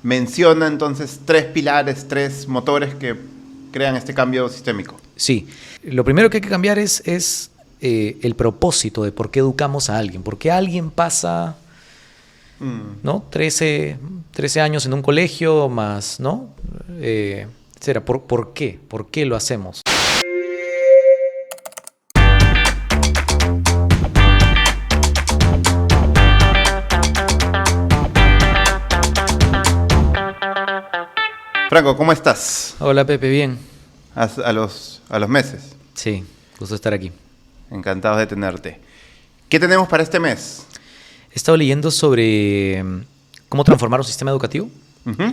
menciona entonces tres pilares, tres motores que crean este cambio sistémico. Sí, lo primero que hay que cambiar es el propósito de por qué educamos a alguien. ¿Por qué alguien pasa, ¿no? 13 años en un colegio más, ¿no? Etcétera. ¿Por qué? ¿Por qué lo hacemos? Franco, ¿cómo estás? Hola Pepe, bien. A los meses. Sí, gusto estar aquí. Encantados de tenerte. ¿Qué tenemos para este mes? He estado leyendo sobre cómo transformar un sistema educativo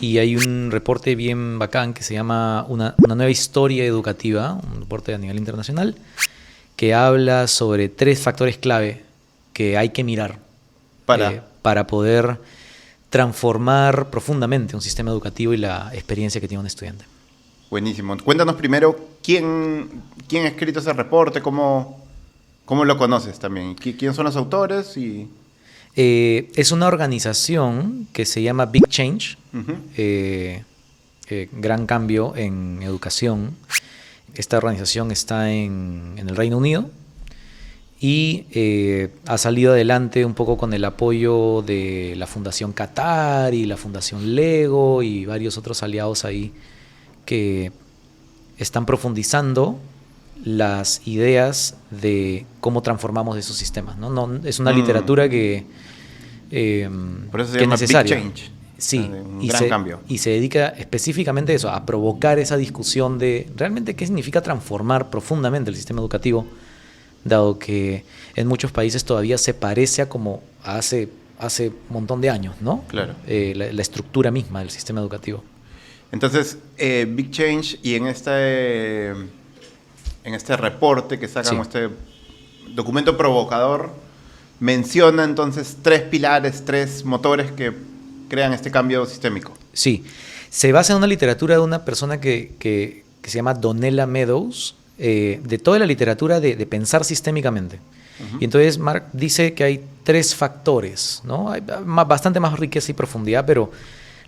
y hay un reporte bien bacán que se llama una nueva historia educativa, un reporte a nivel internacional, que habla sobre 3 factores clave que hay que mirar para poder transformar profundamente un sistema educativo y la experiencia que tiene un estudiante. Buenísimo. Cuéntanos primero quién ha escrito ese reporte, cómo lo conoces también, quién son los autores y... Es una organización que se llama Big Change, Gran Cambio en Educación. Esta organización está en el Reino Unido y ha salido adelante un poco con el apoyo de la Fundación Qatar y la Fundación Lego y varios otros aliados ahí que están profundizando las ideas de cómo transformamos esos sistemas, ¿no? Es una literatura que por eso se que llama es necesaria. Big Change. Sí, Un gran cambio. Y se dedica específicamente a eso, a provocar esa discusión de realmente qué significa transformar profundamente el sistema educativo, dado que en muchos países todavía se parece a como hace un montón de años, ¿no? Claro. La estructura misma del sistema educativo. Entonces, Big Change y en este reporte que sacan, Sí. este documento provocador, menciona entonces 3 pilares, 3 motores que crean este cambio sistémico. Sí, se basa en una literatura de una persona que se llama Donella Meadows, de toda la literatura de pensar sistémicamente. Y entonces Mark dice que hay 3 factores, ¿no? Hay bastante más riqueza y profundidad, pero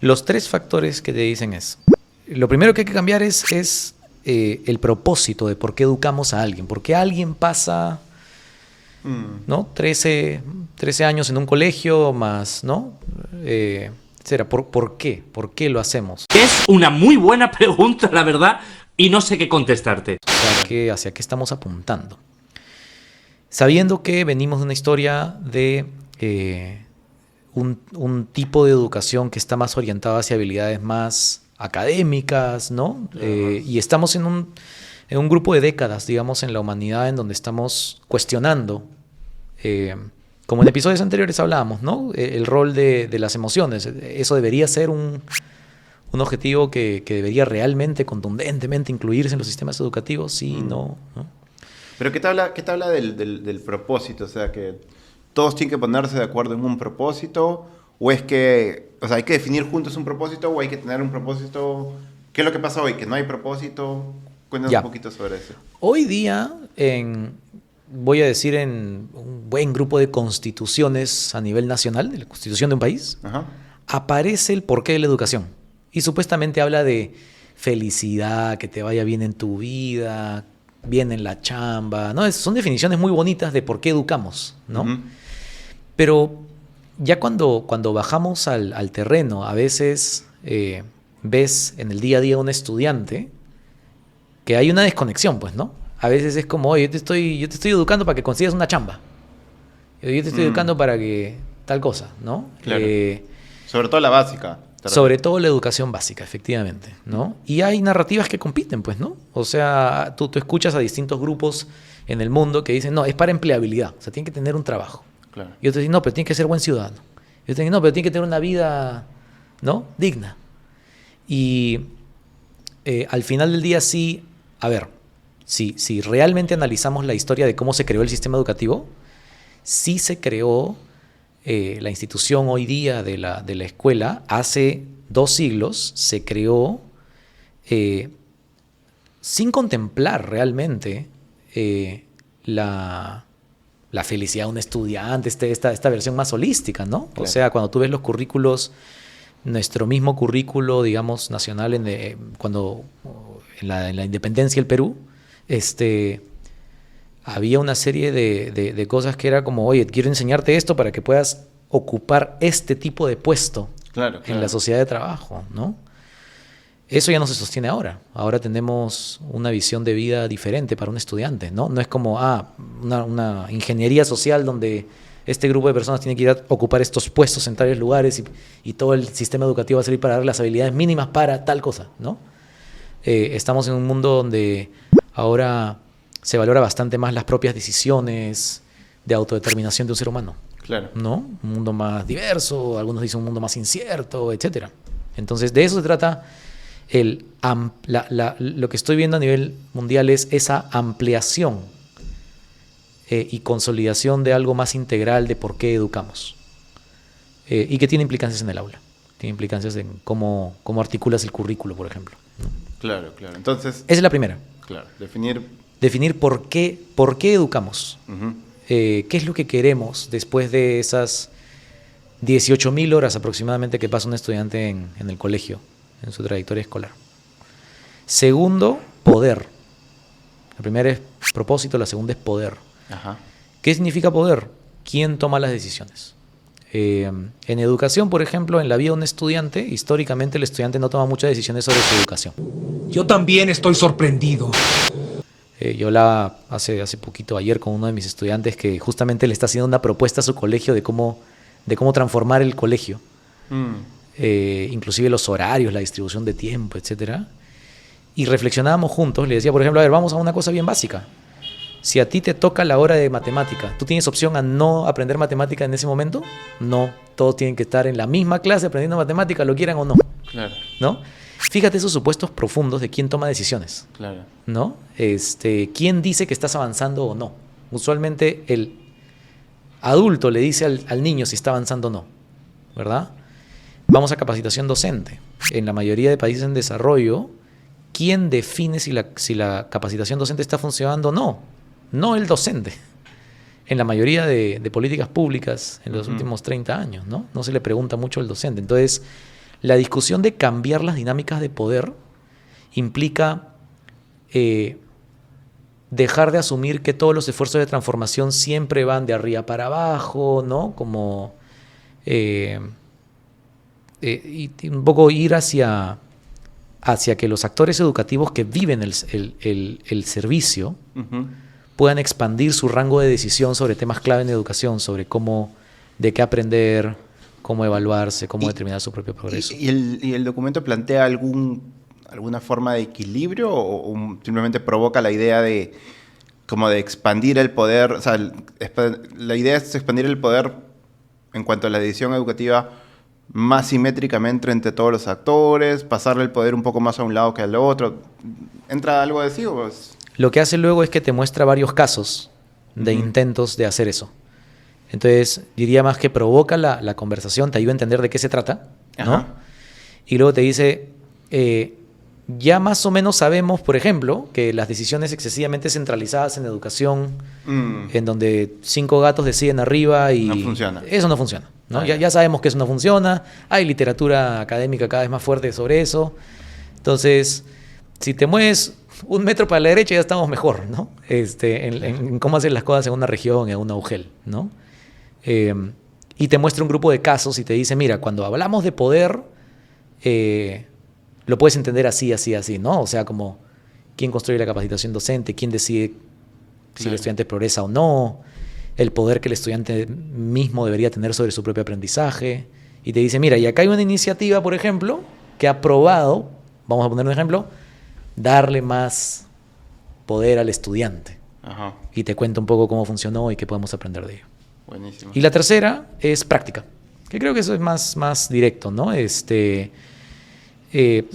los 3 factores que te dicen es, lo primero que hay que cambiar es el propósito de por qué educamos a alguien. ¿Por qué alguien pasa, ¿no? 13 años en un colegio más, ¿no? Etcétera. ¿Por qué? ¿Por qué lo hacemos? Es una muy buena pregunta, la verdad, y no sé qué contestarte. ¿Hacia qué estamos apuntando? Sabiendo que venimos de una historia de un tipo de educación que está más orientada hacia habilidades más académicas, ¿no? Y estamos en un grupo de décadas, digamos, en la humanidad en donde estamos cuestionando, como en episodios anteriores hablábamos, ¿no? El rol de las emociones. Eso debería ser un objetivo que debería realmente, contundentemente incluirse en los sistemas educativos, sí, no. Pero ¿qué te habla del propósito? O sea, que todos tienen que ponerse de acuerdo en un propósito, o es que, o sea, hay que definir juntos un propósito, o hay que tener un propósito. ¿Qué es lo que pasa hoy? ¿Que no hay propósito? Cuéntanos un poquito sobre eso. Hoy día, voy a decir, en un buen grupo de constituciones a nivel nacional, de la constitución de un país, aparece el porqué de la educación. Y supuestamente habla de felicidad, que te vaya bien en tu vida, bien en la chamba, ¿no? Son definiciones muy bonitas de por qué educamos, ¿no? Pero ya cuando bajamos al terreno, a veces ves en el día a día un estudiante que hay una desconexión, pues, ¿no? A veces es como, oye, yo te estoy educando para que consigas una chamba. Yo te estoy educando para que tal cosa, ¿no? Claro. Sobre todo la básica. Sobre todo la educación básica, efectivamente, ¿no? Y hay narrativas que compiten, pues, ¿no? O sea, tú escuchas a distintos grupos en el mundo que dicen, no, es para empleabilidad, o sea, tiene que tener un trabajo. Claro. Y otros dicen, no, pero tiene que ser buen ciudadano. Y otros dicen, no, pero tiene que tener una vida, ¿no? Digna. Y al final del día sí, a ver, si realmente analizamos la historia de cómo se creó el sistema educativo, sí se creó la institución hoy día de la escuela. Hace 2 siglos se creó sin contemplar realmente la felicidad de un estudiante, esta versión más holística, ¿no? Claro. O sea, cuando tú ves los currículos nuestro mismo currículo, digamos, nacional, cuando en la independencia del Perú, había una serie de cosas que era como, oye, quiero enseñarte esto para que puedas ocupar este tipo de puesto en la sociedad de trabajo, ¿no? Eso ya no se sostiene ahora. Ahora tenemos una visión de vida diferente para un estudiante, ¿no? No es como, una ingeniería social donde este grupo de personas tiene que ir a ocupar estos puestos en tales lugares y todo el sistema educativo va a servir para dar las habilidades mínimas para tal cosa, ¿no? Estamos en un mundo donde ahora se valora bastante más las propias decisiones de autodeterminación de un ser humano. Claro. ¿No? Un mundo más diverso, algunos dicen un mundo más incierto, etc. Entonces, de eso se trata. Lo que estoy viendo a nivel mundial es esa ampliación y consolidación de algo más integral de por qué educamos. Y que tiene implicancias en el aula. Tiene implicancias en cómo articulas el currículo, por ejemplo, ¿no? Claro, claro. Entonces... Esa es la primera. Claro, definir por qué educamos. Uh-huh. ¿Qué es lo que queremos después de esas 18.000 horas aproximadamente que pasa un estudiante en el colegio, en su trayectoria escolar? Segundo, poder. La primera es propósito, la segunda es poder. Ajá. ¿Qué significa poder? ¿Quién toma las decisiones? En educación, por ejemplo, en la vida de un estudiante, históricamente el estudiante no toma muchas decisiones sobre su educación. Yo también estoy sorprendido. Yo hablaba hace poquito, ayer, con uno de mis estudiantes que justamente le está haciendo una propuesta a su colegio de cómo transformar el colegio. Inclusive los horarios, la distribución de tiempo, etc. Y reflexionábamos juntos. Le decía, por ejemplo, a ver, vamos a una cosa bien básica. Si a ti te toca la hora de matemática, ¿tú tienes opción a no aprender matemática en ese momento? No, todos tienen que estar en la misma clase aprendiendo matemática, lo quieran o no. Claro. ¿No? Fíjate esos supuestos profundos de quién toma decisiones. Claro. ¿No? ¿Quién dice que estás avanzando o no? Usualmente el adulto le dice al niño si está avanzando o no, ¿verdad? Vamos a capacitación docente. En la mayoría de países en desarrollo, ¿quién define si la capacitación docente está funcionando o no? No el docente. En la mayoría de políticas públicas en los últimos 30 años, ¿no? No se le pregunta mucho al docente. Entonces, la discusión de cambiar las dinámicas de poder implica dejar de asumir que todos los esfuerzos de transformación siempre van de arriba para abajo, ¿no? Como y un poco ir hacia que los actores educativos que viven el servicio Uh-huh. puedan expandir su rango de decisión sobre temas clave en educación, sobre de qué aprender, cómo evaluarse, cómo determinar su propio progreso. ¿Y el documento plantea alguna forma de equilibrio o simplemente provoca la idea de expandir el poder? O sea, la idea es expandir el poder en cuanto a la decisión educativa más simétricamente entre todos los actores, pasarle el poder un poco más a un lado que al otro. ¿Entra algo así o es...? Lo que hace luego es que te muestra varios casos de intentos de hacer eso. Entonces, diría más que provoca la conversación, te ayuda a entender de qué se trata, ¿no? Ajá. Y luego te dice, ya más o menos sabemos, por ejemplo, que las decisiones excesivamente centralizadas en educación, en donde 5 gatos deciden arriba y... No funciona. Eso no funciona, ¿no? Ya sabemos que eso no funciona, hay literatura académica cada vez más fuerte sobre eso. Entonces, si te mueves 1 metro para la derecha ya estamos mejor, ¿no? En cómo hacer las cosas en una región, en una UGEL, ¿no? Y te muestra un grupo de casos y te dice, mira, cuando hablamos de poder, lo puedes entender así, así, así, ¿no? O sea, como quién construye la capacitación docente, quién decide si el estudiante progresa o no, el poder que el estudiante mismo debería tener sobre su propio aprendizaje. Y te dice, mira, y acá hay una iniciativa, por ejemplo, que ha probado, vamos a poner un ejemplo, darle más poder al estudiante. Ajá. Y te cuenta un poco cómo funcionó y qué podemos aprender de ello. Buenísimo. Y la tercera es práctica, que creo que eso es más directo, ¿no? O sea,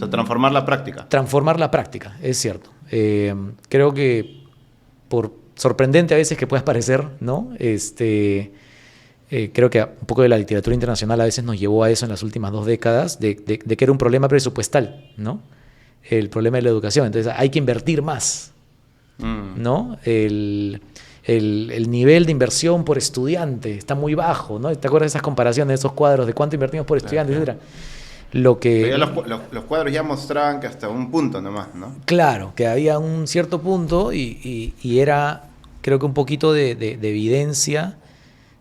transformar la práctica. Transformar la práctica, es cierto. Creo que por sorprendente a veces que pueda parecer, ¿no? Creo que un poco de la literatura internacional a veces nos llevó a eso en las últimas 2 décadas, de que era un problema presupuestal, ¿no? El problema de la educación. Entonces hay que invertir más, ¿no? El nivel de inversión por estudiante está muy bajo, ¿no? ¿Te acuerdas de esas comparaciones, de esos cuadros de cuánto invertimos por estudiante, etcétera? Lo que... Pero ya los cuadros ya mostraban que hasta un punto nomás, ¿no? Claro, que había un cierto punto y era, creo que un poquito de evidencia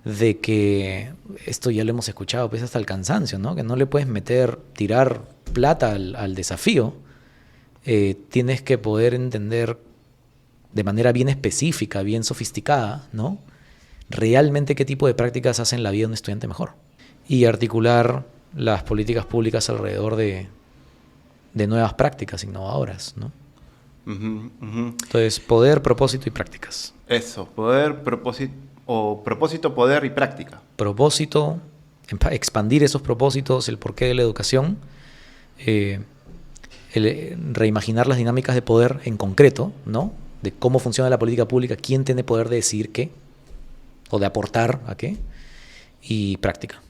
de que esto ya lo hemos escuchado pues hasta el cansancio, ¿no? Que no le puedes tirar plata al desafío. Tienes que poder entender de manera bien específica, bien sofisticada, ¿no? Realmente qué tipo de prácticas hacen la vida de un estudiante mejor. Y articular las políticas públicas alrededor de nuevas prácticas innovadoras, ¿no? Uh-huh, uh-huh. Entonces, poder, propósito y prácticas. Eso, poder, propósito, poder y práctica. Propósito, expandir esos propósitos, el porqué de la educación, reimaginar las dinámicas de poder en concreto, ¿no? De cómo funciona la política pública, quién tiene poder de decidir qué, o de aportar a qué, y práctica.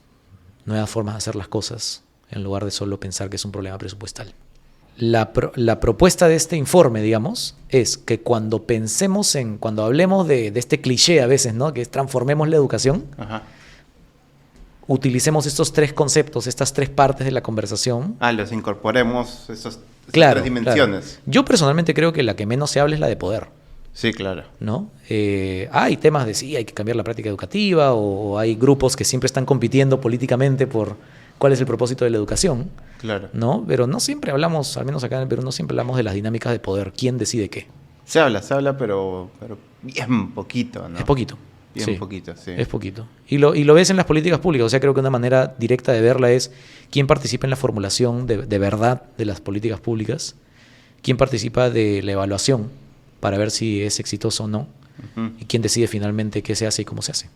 Nuevas formas de hacer las cosas, en lugar de solo pensar que es un problema presupuestal. La propuesta de este informe, digamos, es que cuando hablemos de este cliché a veces, ¿no? Que es transformemos la educación, Ajá. utilicemos estos 3 conceptos, estas 3 partes de la conversación. Los incorporemos, esas Claro, 3 dimensiones. claro. Yo personalmente creo que la que menos se habla es la de poder. Sí, claro. ¿No? Hay temas de sí, hay que cambiar la práctica educativa, o hay grupos que siempre están compitiendo políticamente por cuál es el propósito de la educación. Claro. ¿No? Pero no siempre hablamos, al menos acá en el Perú, no siempre hablamos de las dinámicas de poder, quién decide qué. Se habla, pero bien poquito, ¿no? Es poquito. Bien Sí, poquito, sí. es poquito. Y lo ves en las políticas públicas. O sea, creo que una manera directa de verla es quién participa en la formulación de verdad de las políticas públicas, quién participa de la evaluación para ver si es exitoso o no, Uh-huh. y quién decide finalmente qué se hace y cómo se hace.